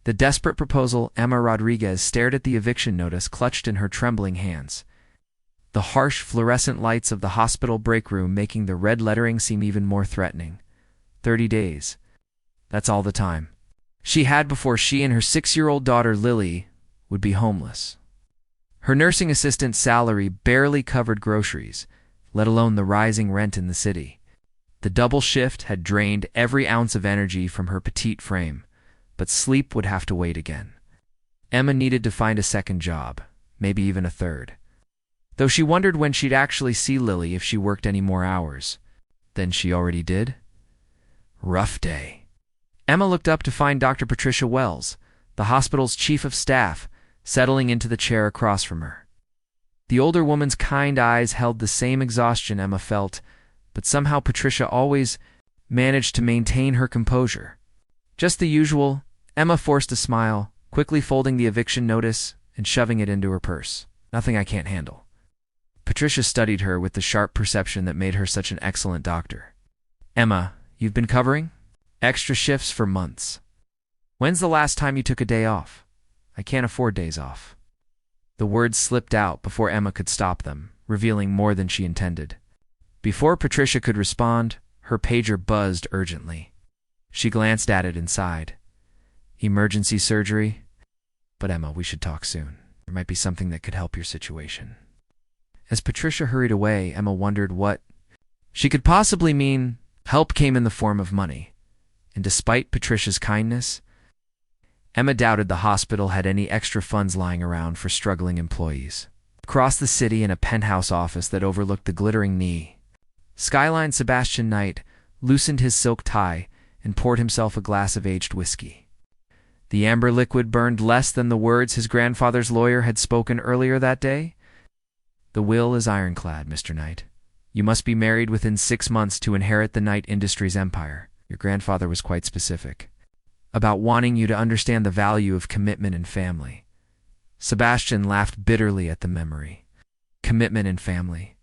The desperate proposal. Emma Rodriguez stared at the eviction notice clutched in her trembling hands, the harsh fluorescent lights of the hospital break room making the red lettering seem even more threatening. 30 days. That's all the time she had before she and her 6-year-old daughter Lily would be homeless. Her nursing assistant's salary barely covered groceries, let alone the rising rent in the city. The double shift had drained every ounce of energy from her petite frame, but sleep would have to wait again. Emma needed to find a second job, maybe even a third. Though she wondered when she'd actually see Lily if she worked any more hours than she already did. Rough day. Emma looked up to find Dr. Patricia Wells, the hospital's chief of staff, settling into the chair across from her. The older woman's kind eyes held the same exhaustion Emma felt, but somehow Patricia always managed to maintain her composure. Just the usual. Emma forced a smile, quickly folding the eviction notice and shoving it into her purse. Nothing I can't handle. Patricia studied her with the sharp perception that made her such an excellent doctor. Emma, you've been covering extra shifts for months. When's the last time you took a day off? I can't afford days off. The words slipped out before Emma could stop them, revealing more than she intended. Before Patricia could respond, her pager buzzed urgently. She glanced at it and sighed. Emergency surgery? But Emma, we should talk soon. There might be something that could help your situation. As Patricia hurried away, Emma wondered what she could possibly mean. Help came in the form of money, and despite Patricia's kindness, Emma doubted the hospital had any extra funds lying around for struggling employees. Across the city in a penthouse office that overlooked the glittering knee, Skyline Sebastian Knight loosened his silk tie and poured himself a glass of aged whiskey. The amber liquid burned less than the words his grandfather's lawyer had spoken earlier that day. The will is ironclad, Mr. Knight. You must be married within 6 months to inherit the Knight Industries empire. Your grandfather was quite specific about wanting you to understand the value of commitment and family. Sebastian laughed bitterly at the memory. Commitment and family.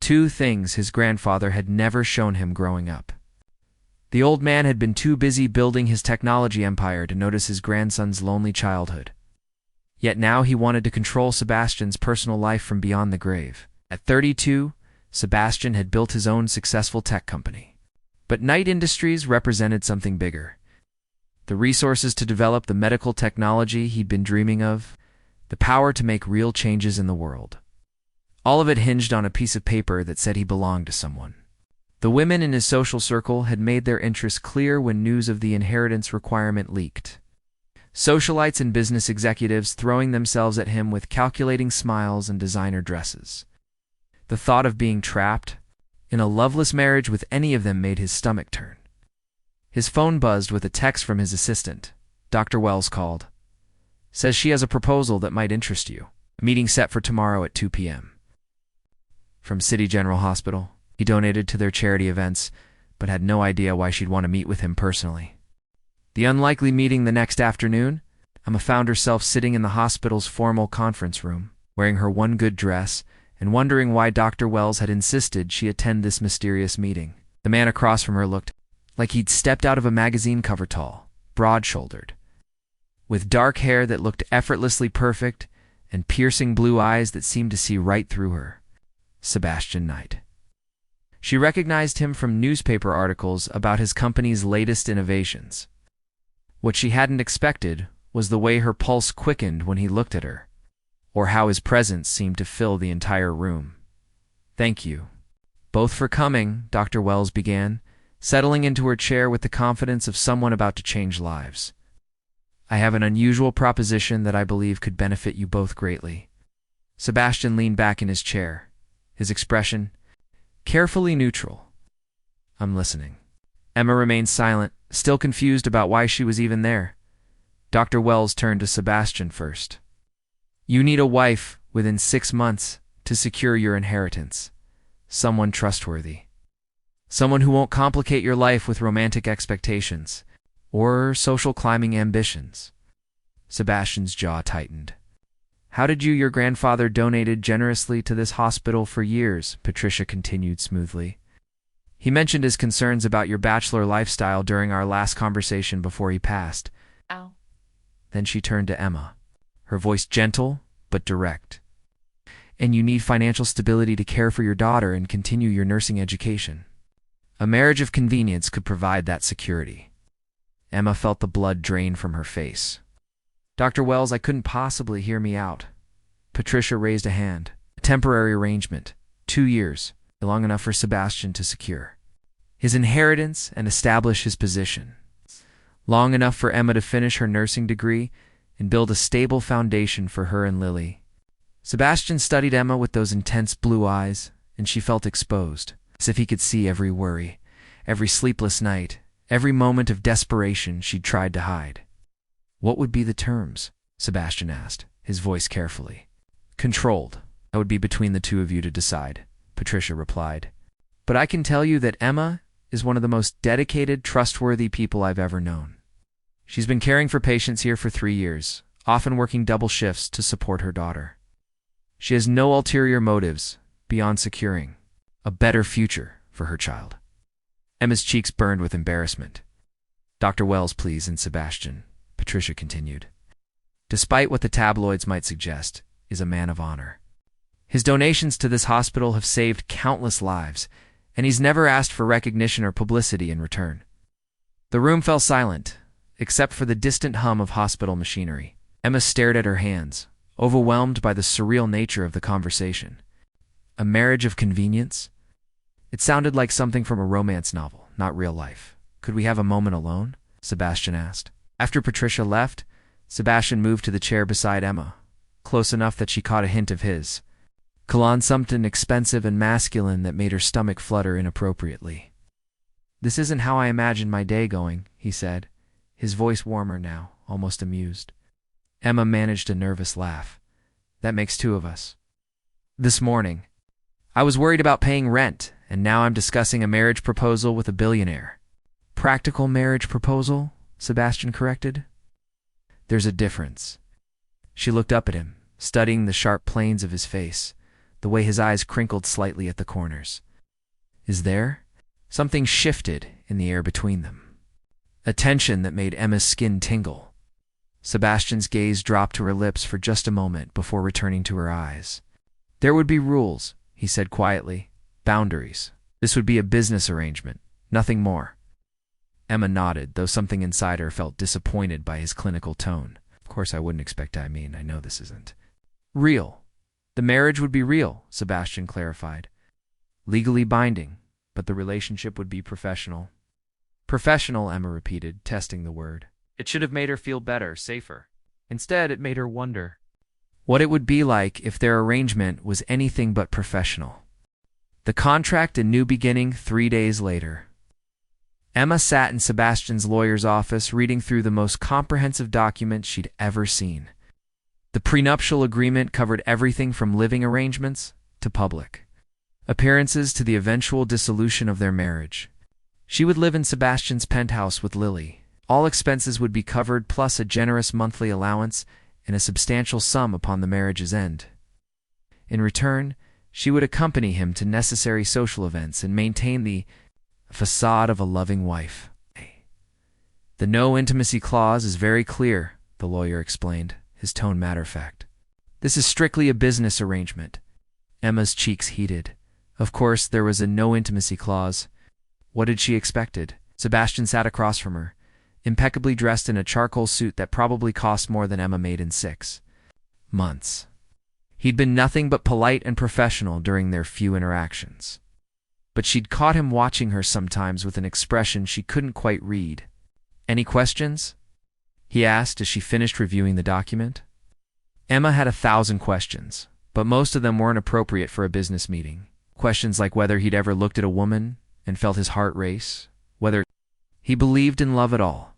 2 things his grandfather had never shown him growing up. The old man had been too busy building his technology empire to notice his grandson's lonely childhood. Yet now he wanted to control Sebastian's personal life from beyond the grave. At 32, Sebastian had built his own successful tech company. But Knight Industries represented something bigger. The resources to develop the medical technology he'd been dreaming of, the power to make real changes in the world. All of it hinged on a piece of paper that said he belonged to someone. The women in his social circle had made their interest clear when news of the inheritance requirement leaked. Socialites and business executives throwing themselves at him with calculating smiles and designer dresses. The thought of being trapped in a loveless marriage with any of them made his stomach turn. His phone buzzed with a text from his assistant. Dr. Wells called. Says she has a proposal that might interest you. A meeting set for tomorrow at 2 p.m. From City General Hospital. He donated to their charity events, but had no idea why she'd want to meet with him personally. The unlikely meeting the next afternoon, Emma found herself sitting in the hospital's formal conference room, wearing her one good dress, and wondering why Dr. Wells had insisted she attend this mysterious meeting. The man across from her looked like he'd stepped out of a magazine cover, tall, broad-shouldered, with dark hair that looked effortlessly perfect and piercing blue eyes that seemed to see right through her. Sebastian Knight. She recognized him from newspaper articles about his company's latest innovations. What she hadn't expected was the way her pulse quickened when he looked at her, or how his presence seemed to fill the entire room. Thank you both for coming, Dr. Wells began, settling into her chair with the confidence of someone about to change lives. I have an unusual proposition that I believe could benefit you both greatly. Sebastian leaned back in his chair, his expression carefully neutral. I'm listening. Emma remained silent, still confused about why she was even there. Dr. Wells turned to Sebastian first. You need a wife within 6 months to secure your inheritance. Someone trustworthy. Someone who won't complicate your life with romantic expectations or social climbing ambitions. Sebastian's jaw tightened. How did your grandfather donated generously to this hospital for years, Patricia continued smoothly. He mentioned his concerns about your bachelor lifestyle during our last conversation before he passed. Ow. Then she turned to Emma, her voice gentle but direct. "And you need financial stability to care for your daughter and continue your nursing education. A marriage of convenience could provide that security." Emma felt the blood drain from her face. "Dr. Wells, I couldn't possibly hear me out." Patricia raised a hand. "A temporary arrangement. 2 years, long enough for Sebastian to secure his inheritance and establish his position. Long enough for Emma to finish her nursing degree and build a stable foundation for her and Lily." Sebastian studied Emma with those intense blue eyes, and she felt exposed, as if he could see every worry, every sleepless night, every moment of desperation she'd tried to hide. "What would be the terms?" Sebastian asked, his voice carefully. "Controlled. That would be between the two of you to decide," Patricia replied. "But I can tell you that Emma is one of the most dedicated, trustworthy people I've ever known. She's been caring for patients here for 3 years, often working double shifts to support her daughter. She has no ulterior motives beyond securing a better future for her child." Emma's cheeks burned with embarrassment. "Dr. Wells, please," and Sebastian, Patricia continued, despite what the tabloids might suggest, is a man of honor. His donations to this hospital have saved countless lives, and he's never asked for recognition or publicity in return." The room fell silent, except for the distant hum of hospital machinery. Emma stared at her hands, overwhelmed by the surreal nature of the conversation. A marriage of convenience? It sounded like something from a romance novel, not real life. "Could we have a moment alone?" Sebastian asked. After Patricia left, Sebastian moved to the chair beside Emma, close enough that she caught a hint of his cologne, something expensive and masculine that made her stomach flutter inappropriately. "This isn't how I imagined my day going," he said, his voice warmer now, almost amused. Emma managed a nervous laugh. "That makes 2 of us. This morning, I was worried about paying rent, and now I'm discussing a marriage proposal with a billionaire." "Practical marriage proposal?" Sebastian corrected. "There's a difference." She looked up at him, studying the sharp planes of his face, the way his eyes crinkled slightly at the corners. "Is there?" Something shifted in the air between them, a tension that made Emma's skin tingle. Sebastian's gaze dropped to her lips for just a moment before returning to her eyes. "There would be rules," he said quietly. "Boundaries. This would be a business arrangement, nothing more." Emma nodded, though something inside her felt disappointed by his clinical tone. "Of course I wouldn't expect I know this isn't real." "The marriage would be real," Sebastian clarified. "Legally binding, but the relationship would be professional." "Professional," Emma repeated, testing the word. It should have made her feel better, safer. Instead, it made her wonder what it would be like if their arrangement was anything but professional. The contract and new beginning 3 days later. Emma sat in Sebastian's lawyer's office reading through the most comprehensive document she'd ever seen. The prenuptial agreement covered everything from living arrangements to public appearances to the eventual dissolution of their marriage. She would live in Sebastian's penthouse with Lily. All expenses would be covered, plus a generous monthly allowance and a substantial sum upon the marriage's end. In return, she would accompany him to necessary social events and maintain the facade of a loving wife. "The no intimacy clause is very clear," the lawyer explained, his tone matter-of-fact. "This is strictly a business arrangement." Emma's cheeks heated. Of course, there was a no intimacy clause. What had she expected? Sebastian sat across from her, impeccably dressed in a charcoal suit that probably cost more than Emma made in 6 months. He'd been nothing but polite and professional during their few interactions. But she'd caught him watching her sometimes with an expression she couldn't quite read. "Any questions?" he asked as she finished reviewing the document. Emma had 1,000 questions, but most of them weren't appropriate for a business meeting. Questions like whether he'd ever looked at a woman and felt his heart race, whether he believed in love at all,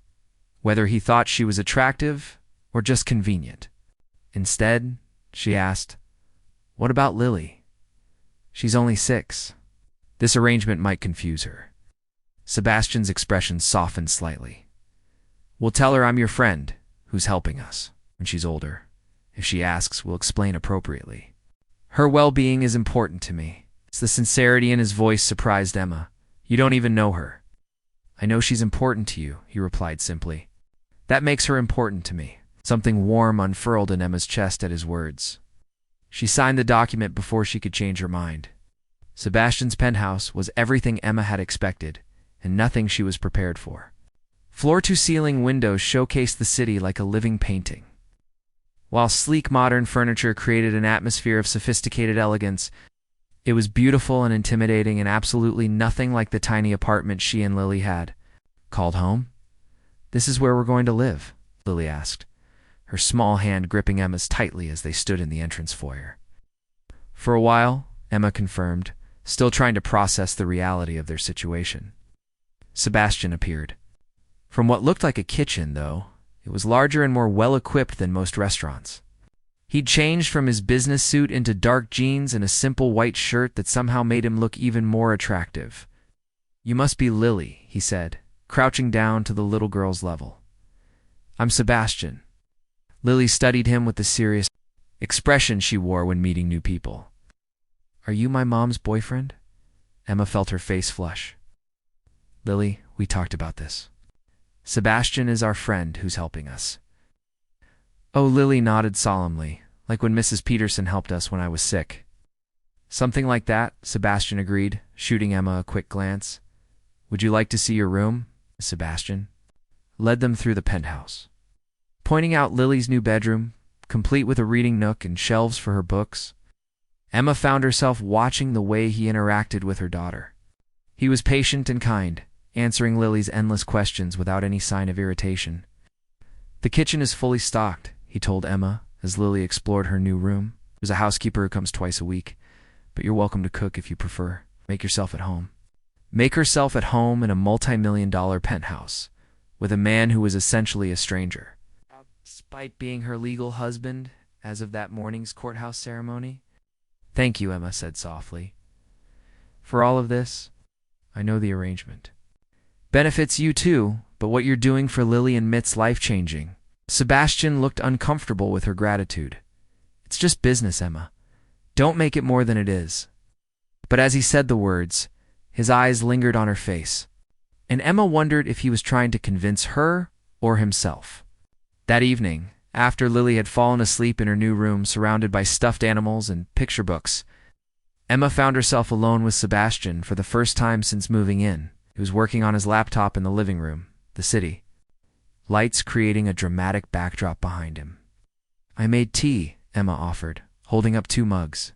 whether he thought she was attractive or just convenient. Instead, she asked, "What about Lily? She's only 6. This arrangement might confuse her. Sebastian's expression softened slightly. "We'll tell her I'm your friend, who's helping us, when she's older. If she asks, we'll explain appropriately. Her well-being is important to me." The sincerity in his voice surprised Emma. "You don't even know her." "I know she's important to you," he replied simply. "That makes her important to me." Something warm unfurled in Emma's chest at his words. She signed the document before she could change her mind. Sebastian's penthouse was everything Emma had expected, and nothing she was prepared for. Floor-to-ceiling windows showcased the city like a living painting. While sleek modern furniture created an atmosphere of sophisticated elegance, it was beautiful and intimidating and absolutely nothing like the tiny apartment she and Lily had. Called home? "This is where we're going to live?" Lily asked, her small hand gripping Emma's tightly as they stood in the entrance foyer. For a while, Emma confirmed, still trying to process the reality of their situation. Sebastian appeared. From what looked like a kitchen, though, it was larger and more well-equipped than most restaurants. He'd changed from his business suit into dark jeans and a simple white shirt that somehow made him look even more attractive. "You must be Lily," he said, crouching down to the little girl's level. "I'm Sebastian." Lily studied him with the serious expression she wore when meeting new people. "Are you my mom's boyfriend?" Emma felt her face flush. "Lily, we talked about this. Sebastian is our friend who's helping us." "Oh," Lily nodded solemnly, "like when Mrs. Peterson helped us when I was sick." "Something like that," Sebastian agreed, shooting Emma a quick glance. "Would you like to see your room?" Sebastian led them through the penthouse, pointing out Lily's new bedroom, complete with a reading nook and shelves for her books. Emma found herself watching the way he interacted with her daughter. He was patient and kind, answering Lily's endless questions without any sign of irritation. "The kitchen is fully stocked," he told Emma as Lily explored her new room. "There's a housekeeper who comes twice a week, but you're welcome to cook if you prefer. Make yourself at home." Make herself at home in a multi-million-dollar penthouse, with a man who was essentially a stranger. Despite being her legal husband as of that morning's courthouse ceremony. "Thank you," Emma said softly. "For all of this, I know the arrangement benefits you too, but what you're doing for Lily and Mitt's life-changing." Sebastian looked uncomfortable with her gratitude. "It's just business, Emma. Don't make it more than it is." But as he said the words, his eyes lingered on her face, and Emma wondered if he was trying to convince her or himself. That evening, after Lily had fallen asleep in her new room surrounded by stuffed animals and picture books, Emma found herself alone with Sebastian for the first time since moving in. He was working on his laptop in the living room, the city, lights creating a dramatic backdrop behind him. "I made tea," Emma offered, holding up 2 mugs.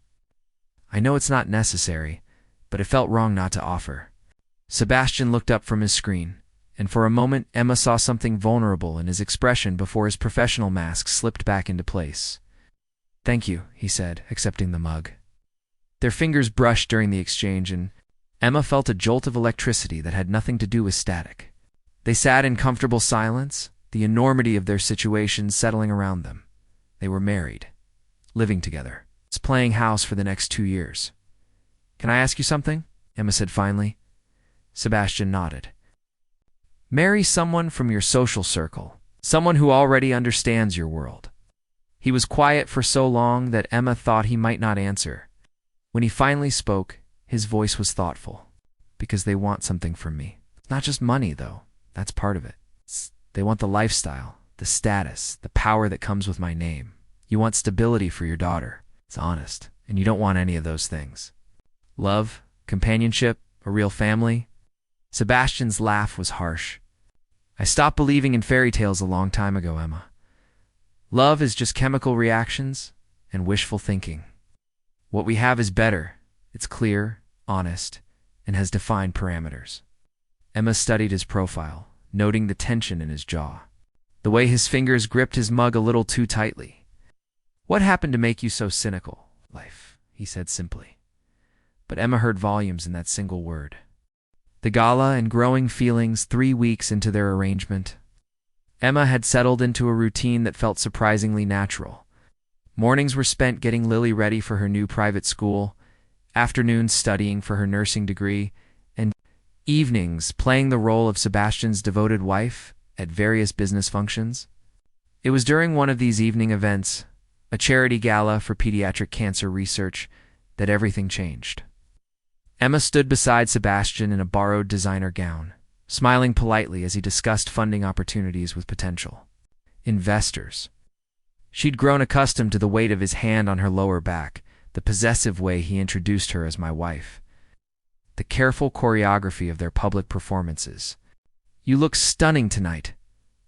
"I know it's not necessary, but it felt wrong not to offer." Sebastian looked up from his screen, and for a moment Emma saw something vulnerable in his expression before his professional mask slipped back into place. "Thank you," he said, accepting the mug. Their fingers brushed during the exchange, and Emma felt a jolt of electricity that had nothing to do with static. They sat in comfortable silence, the enormity of their situation settling around them. They were married, living together, playing house for the next 2 years. "Can I ask you something?" Emma said finally. Sebastian nodded. "Marry someone from your social circle, someone who already understands your world." He was quiet for so long that Emma thought he might not answer. When he finally spoke, his voice was thoughtful. "Because they want something from me. Not just money, though. That's part of it. They want the lifestyle, the status, the power that comes with my name. You want stability for your daughter. It's honest, and you don't want any of those things. Love, companionship, a real family." Sebastian's laugh was harsh. "I stopped believing in fairy tales a long time ago, Emma. Love is just chemical reactions and wishful thinking. What we have is better. It's clear, honest, and has defined parameters." Emma studied his profile, noting the tension in his jaw, the way his fingers gripped his mug a little too tightly. "What happened to make you so cynical?" "Life," he said simply. But Emma heard volumes in that single word. The gala and growing feelings 3 weeks into their arrangement. Emma had settled into a routine that felt surprisingly natural. Mornings were spent getting Lily ready for her new private school, afternoons studying for her nursing degree, and evenings playing the role of Sebastian's devoted wife at various business functions. It was during one of these evening events, a charity gala for pediatric cancer research, that everything changed. Emma stood beside Sebastian in a borrowed designer gown, smiling politely as he discussed funding opportunities with potential investors. She'd grown accustomed to the weight of his hand on her lower back, the possessive way he introduced her as my wife, the careful choreography of their public performances. "You look stunning tonight,"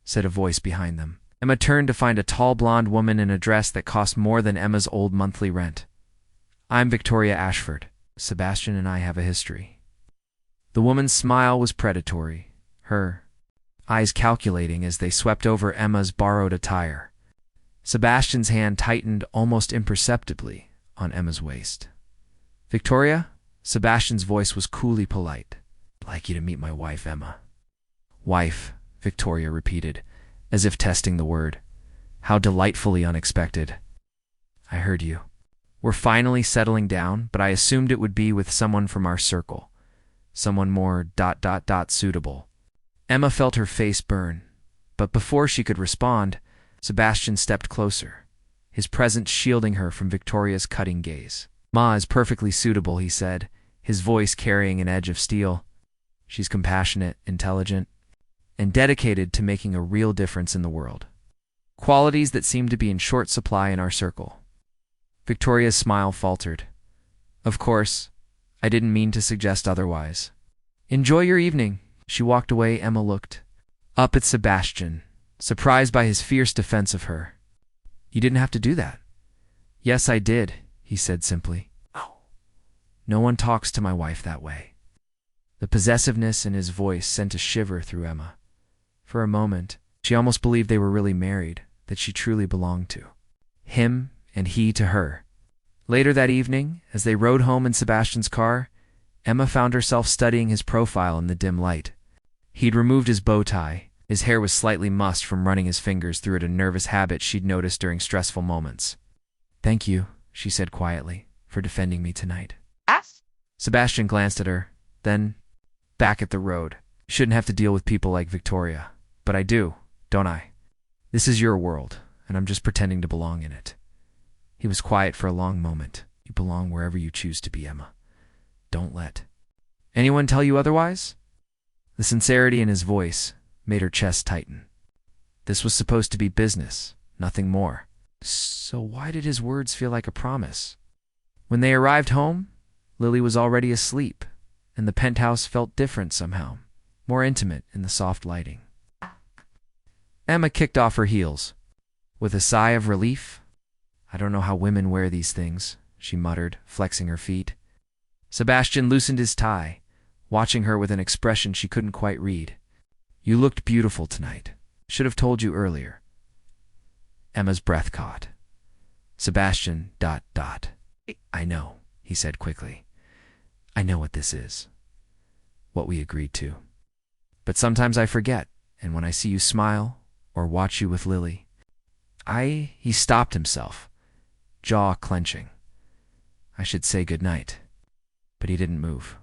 said a voice behind them. Emma turned to find a tall blonde woman in a dress that cost more than Emma's old monthly rent. "I'm Victoria Ashford. Sebastian and I have a history." The woman's smile was predatory, her eyes calculating as they swept over Emma's borrowed attire. Sebastian's hand tightened almost imperceptibly on Emma's waist. "Victoria?" Sebastian's voice was coolly polite. "I'd like you to meet my wife, Emma." "Wife," Victoria repeated, as if testing the word. How delightfully unexpected. "I heard you. We're finally settling down, but I assumed it would be with someone from our circle. Someone more ... suitable." Emma felt her face burn, but before she could respond, Sebastian stepped closer, his presence shielding her from Victoria's cutting gaze. "Ma is perfectly suitable," he said, his voice carrying an edge of steel. "She's compassionate, intelligent, and dedicated to making a real difference in the world. Qualities that seem to be in short supply in our circle." Victoria's smile faltered. "Of course, I didn't mean to suggest otherwise." "Enjoy your evening." She walked away. Emma looked up at Sebastian, surprised by his fierce defense of her. "You didn't have to do that." "Yes, I did," he said simply. "Oh. No one talks to my wife that way." The possessiveness in his voice sent a shiver through Emma. For a moment, she almost believed they were really married, that she truly belonged to him and he to her. Later that evening, as they rode home in Sebastian's car, Emma found herself studying his profile in the dim light. He'd removed his bow tie. His hair was slightly mussed from running his fingers through it, a nervous habit she'd noticed during stressful moments. "Thank you," she said quietly, "for defending me tonight." Sebastian glanced at her, then back at the road. "You shouldn't have to deal with people like Victoria. But I do, don't I? This is your world, and I'm just pretending to belong in it." He was quiet for a long moment. "You belong wherever you choose to be, Emma. Don't let anyone tell you otherwise?" The sincerity in his voice made her chest tighten. This was supposed to be business, nothing more. So why did his words feel like a promise? When they arrived home, Lily was already asleep, and the penthouse felt different somehow, more intimate in the soft lighting. Emma kicked off her heels. With a sigh of relief, "I don't know how women wear these things," she muttered, flexing her feet. Sebastian loosened his tie, watching her with an expression she couldn't quite read. "You looked beautiful tonight. Should have told you earlier." Emma's breath caught. Sebastian ... "I know," he said quickly. "I know what this is. What we agreed to. But sometimes I forget, and when I see you smile, or watch you with Lily, He stopped himself, jaw clenching. I should say good night. But he didn't move.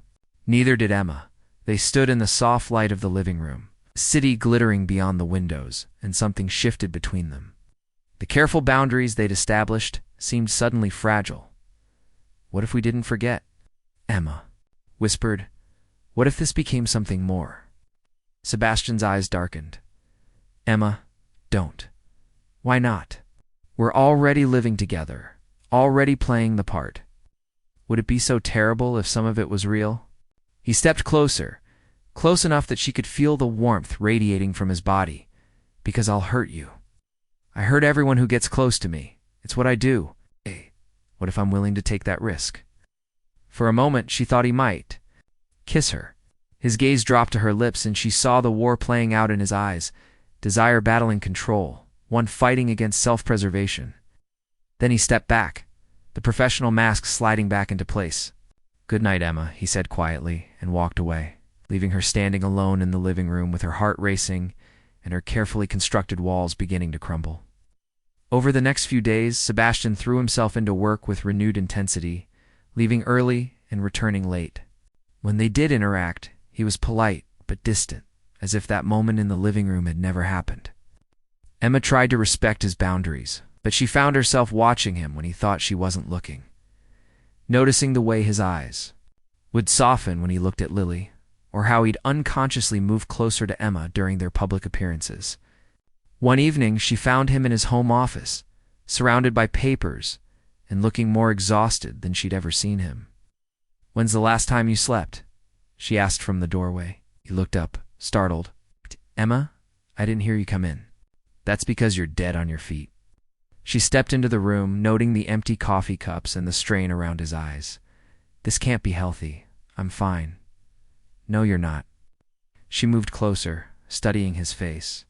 Neither did Emma. They stood in the soft light of the living room, the city glittering beyond the windows, and something shifted between them. The careful boundaries they'd established seemed suddenly fragile. "What if we didn't forget?" Emma whispered. "What if this became something more?" Sebastian's eyes darkened. "Emma, don't." "Why not? We're already living together, already playing the part. Would it be so terrible if some of it was real?" He stepped closer, close enough that she could feel the warmth radiating from his body. "Because I'll hurt you. I hurt everyone who gets close to me. It's what I do. Hey, what if I'm willing to take that risk?" For a moment, she thought he might kiss her. His gaze dropped to her lips, and she saw the war playing out in his eyes, desire battling control, one fighting against self-preservation. Then he stepped back, the professional mask sliding back into place. "Good night, Emma," he said quietly, and walked away, leaving her standing alone in the living room with her heart racing and her carefully constructed walls beginning to crumble. Over the next few days, Sebastian threw himself into work with renewed intensity, leaving early and returning late. When they did interact, he was polite but distant, as if that moment in the living room had never happened. Emma tried to respect his boundaries, but she found herself watching him when he thought she wasn't looking, noticing the way his eyes would soften when he looked at Lily, or how he'd unconsciously move closer to Emma during their public appearances. One evening, she found him in his home office, surrounded by papers and looking more exhausted than she'd ever seen him. "When's the last time you slept?" she asked from the doorway. He looked up, startled. "Emma, I didn't hear you come in." "That's because you're dead on your feet." She stepped into the room, noting the empty coffee cups and the strain around his eyes. "This can't be healthy. I'm fine." "No, you're not." She moved closer, studying his face.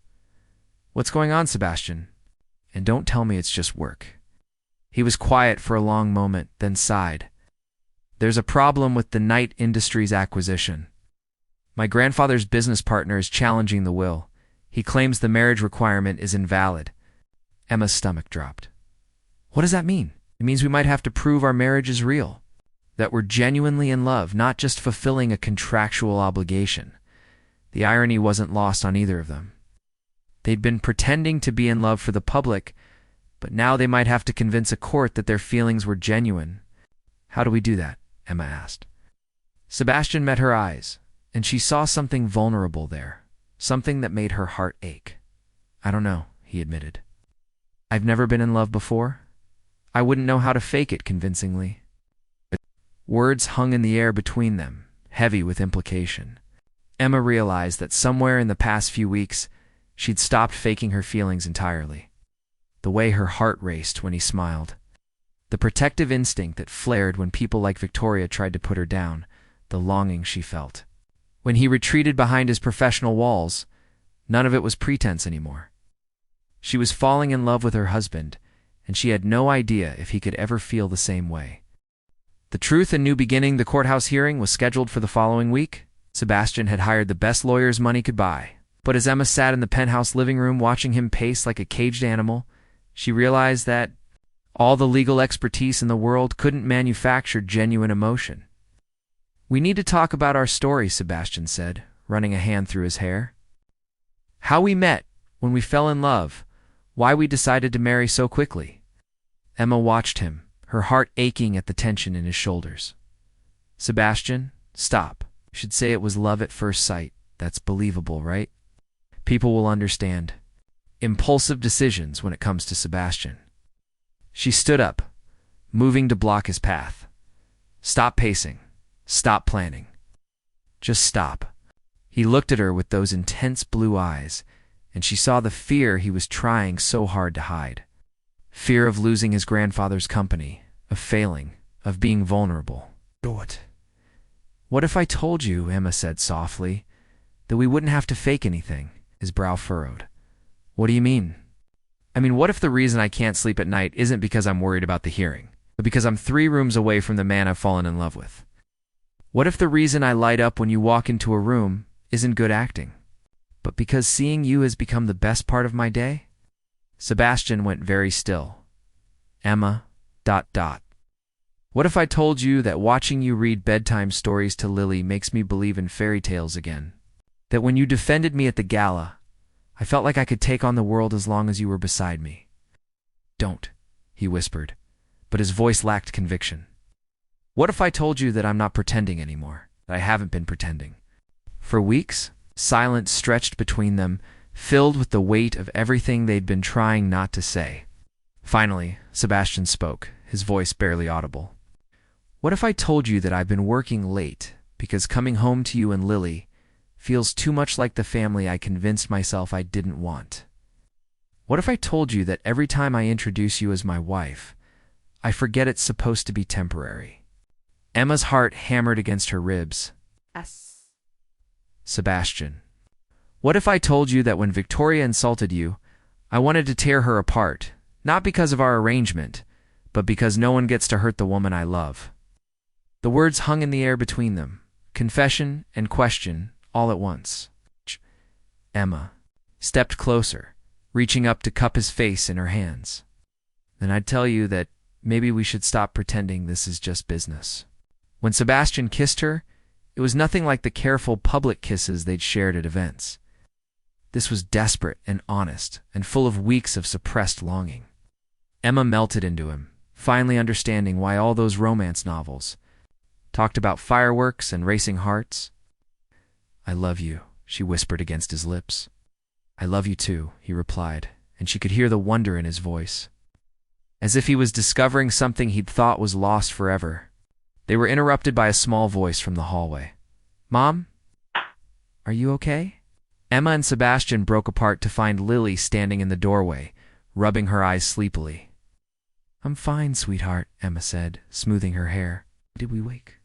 "What's going on, Sebastian? And don't tell me it's just work." He was quiet for a long moment, then sighed. "There's a problem with the Knight Industries acquisition. My grandfather's business partner is challenging the will. He claims the marriage requirement is invalid." Emma's stomach dropped. "What does that mean?" "It means we might have to prove our marriage is real, that we're genuinely in love, not just fulfilling a contractual obligation." The irony wasn't lost on either of them. They'd been pretending to be in love for the public, but now they might have to convince a court that their feelings were genuine. "How do we do that?" Emma asked. Sebastian met her eyes, and she saw something vulnerable there, something that made her heart ache. "I don't know," he admitted. "I've never been in love before. I wouldn't know how to fake it convincingly." Words hung in the air between them, heavy with implication. Emma realized that somewhere in the past few weeks, she'd stopped faking her feelings entirely. The way her heart raced when he smiled, the protective instinct that flared when people like Victoria tried to put her down, the longing she felt. When he retreated behind his professional walls, none of it was pretense anymore. She was falling in love with her husband, and she had no idea if he could ever feel the same way. The Truth and New Beginning, the courthouse hearing, was scheduled for the following week. Sebastian had hired the best lawyers money could buy. But as Emma sat in the penthouse living room watching him pace like a caged animal, she realized that all the legal expertise in the world couldn't manufacture genuine emotion. "We need to talk about our story," Sebastian said, running a hand through his hair. "How we met, when we fell in love, why we decided to marry so quickly." Emma watched him, her heart aching at the tension in his shoulders. "Sebastian, stop. You should say it was love at first sight. That's believable, right? People will understand. Impulsive decisions when it comes to Sebastian." She stood up, moving to block his path. "Stop pacing. Stop planning. Just stop." He looked at her with those intense blue eyes, and she saw the fear he was trying so hard to hide. Fear of losing his grandfather's company, of failing, of being vulnerable. "What if I told you," Emma said softly, "that we wouldn't have to fake anything?" His brow furrowed. "What do you mean?" "I mean, what if the reason I can't sleep at night isn't because I'm worried about the hearing, but because I'm 3 rooms away from the man I've fallen in love with? What if the reason I light up when you walk into a room isn't good acting, but because seeing you has become the best part of my day?" Sebastian went very still. "Emma, ... What if I told you that watching you read bedtime stories to Lily makes me believe in fairy tales again? That when you defended me at the gala, I felt like I could take on the world as long as you were beside me?" "Don't," he whispered, but his voice lacked conviction. "What if I told you that I'm not pretending anymore, that I haven't been pretending?" For weeks, silence stretched between them, filled with the weight of everything they'd been trying not to say. Finally, Sebastian spoke, his voice barely audible. "What if I told you that I've been working late because coming home to you and Lily feels too much like the family I convinced myself I didn't want? What if I told you that every time I introduce you as my wife, I forget it's supposed to be temporary?" Emma's heart hammered against her ribs. "Sebastian, what if I told you that when Victoria insulted you, I wanted to tear her apart, not because of our arrangement, but because no one gets to hurt the woman I love?" The words hung in the air between them, confession and question all at once. Emma stepped closer, reaching up to cup his face in her hands. "Then I'd tell you that maybe we should stop pretending this is just business." When Sebastian kissed her, it was nothing like the careful public kisses they'd shared at events. This was desperate and honest, and full of weeks of suppressed longing. Emma melted into him, finally understanding why all those romance novels talked about fireworks and racing hearts. "I love you," she whispered against his lips. "I love you too," he replied, and she could hear the wonder in his voice. as if he was discovering something he'd thought was lost forever. They were interrupted by a small voice from the hallway. "Mom? Are you okay?" Emma and Sebastian broke apart to find Lily standing in the doorway, rubbing her eyes sleepily. "I'm fine, sweetheart," Emma said, smoothing her hair. "Did we wake?"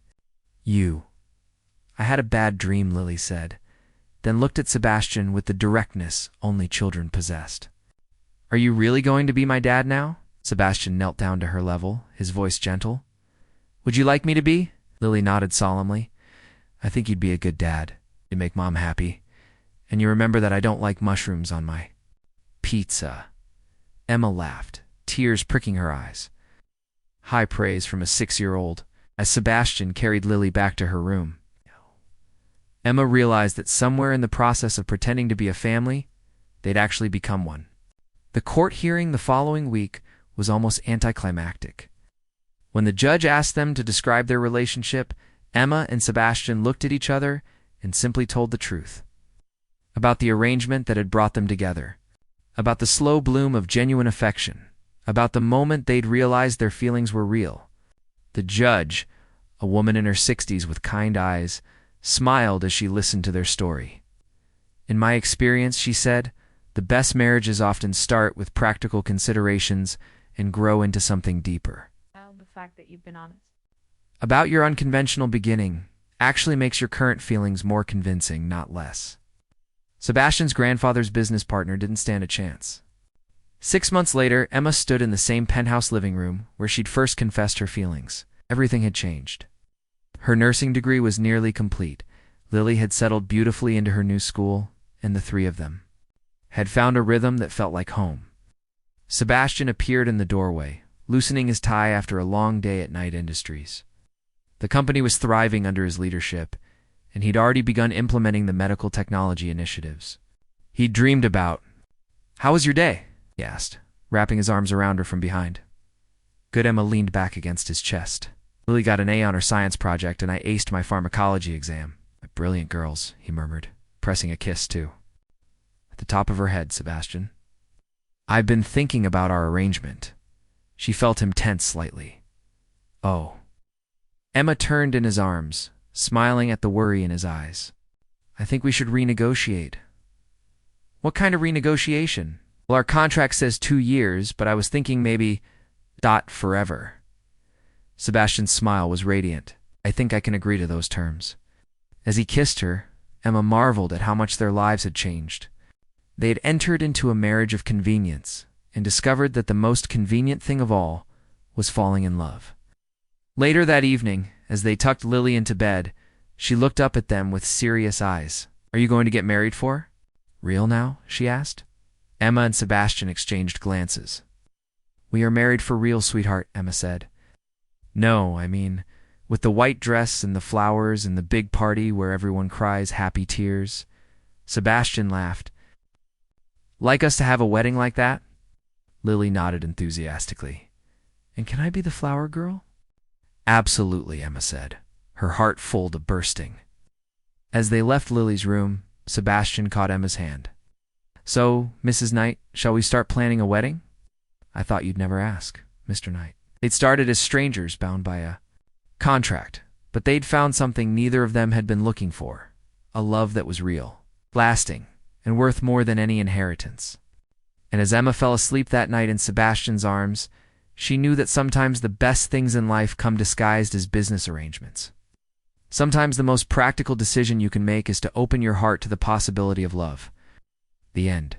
"You." "I had a bad dream," Lily said, then looked at Sebastian with the directness only children possessed. "Are you really going to be my dad now?" Sebastian knelt down to her level, his voice gentle. "Would you like me to be?" Lily nodded solemnly. "I think you'd be a good dad. You'd make Mom happy. And you remember that I don't like mushrooms on my pizza." Emma laughed, tears pricking her eyes. High praise from a 6-year-old, as Sebastian carried Lily back to her room. Emma realized that somewhere in the process of pretending to be a family, they'd actually become one. The court hearing the following week was almost anticlimactic. When the judge asked them to describe their relationship, Emma and Sebastian looked at each other and simply told the truth. About the arrangement that had brought them together. About the slow bloom of genuine affection. About the moment they'd realized their feelings were real. The judge, a woman in her 60s with kind eyes, smiled as she listened to their story. "In my experience," she said, "the best marriages often start with practical considerations and grow into something deeper." The fact that you've been honest About your unconventional beginning actually makes your current feelings more convincing, not less. Sebastian's grandfather's business partner didn't stand a chance. 6 months later, Emma stood in the same penthouse living room where she'd first confessed her feelings. Everything had changed. Her nursing degree was nearly complete. Lily had settled beautifully into her new school, and the three of them had found a rhythm that felt like home. Sebastian appeared in the doorway, loosening his tie after a long day at Knight Industries. The company was thriving under his leadership, and he'd already begun implementing the medical technology initiatives he'd dreamed about. "How was your day?" he asked, wrapping his arms around her from behind. "Good." Emma leaned back against his chest. "Lily got an A on her science project, and I aced my pharmacology exam." "Brilliant girls," he murmured, pressing a kiss, too. At the top of her head, Sebastian. "I've been thinking about our arrangement." She felt him tense slightly. "Oh." Emma turned in his arms, smiling at the worry in his eyes. "I think we should renegotiate." "What kind of renegotiation?" "Well, our contract says 2 years, but I was thinking maybe forever." Sebastian's smile was radiant. "I think I can agree to those terms." As he kissed her, Emma marveled at how much their lives had changed. They had entered into a marriage of convenience and discovered that the most convenient thing of all was falling in love. Later that evening, as they tucked Lily into bed, she looked up at them with serious eyes. "Are you going to get married for real now?" she asked. Emma and Sebastian exchanged glances. "We are married for real, sweetheart," Emma said. "No, I mean, with the white dress and the flowers and the big party where everyone cries happy tears." Sebastian laughed. "Like us to have a wedding like that?" Lily nodded enthusiastically. "And can I be the flower girl?" "Absolutely," Emma said, her heart full to bursting. As they left Lily's room, Sebastian caught Emma's hand. "So, Mrs. Knight, shall we start planning a wedding?" "I thought you'd never ask, Mr. Knight." They'd started as strangers bound by a contract, but they'd found something neither of them had been looking for, a love that was real, lasting, and worth more than any inheritance. And as Emma fell asleep that night in Sebastian's arms, she knew that sometimes the best things in life come disguised as business arrangements. Sometimes the most practical decision you can make is to open your heart to the possibility of love. The end.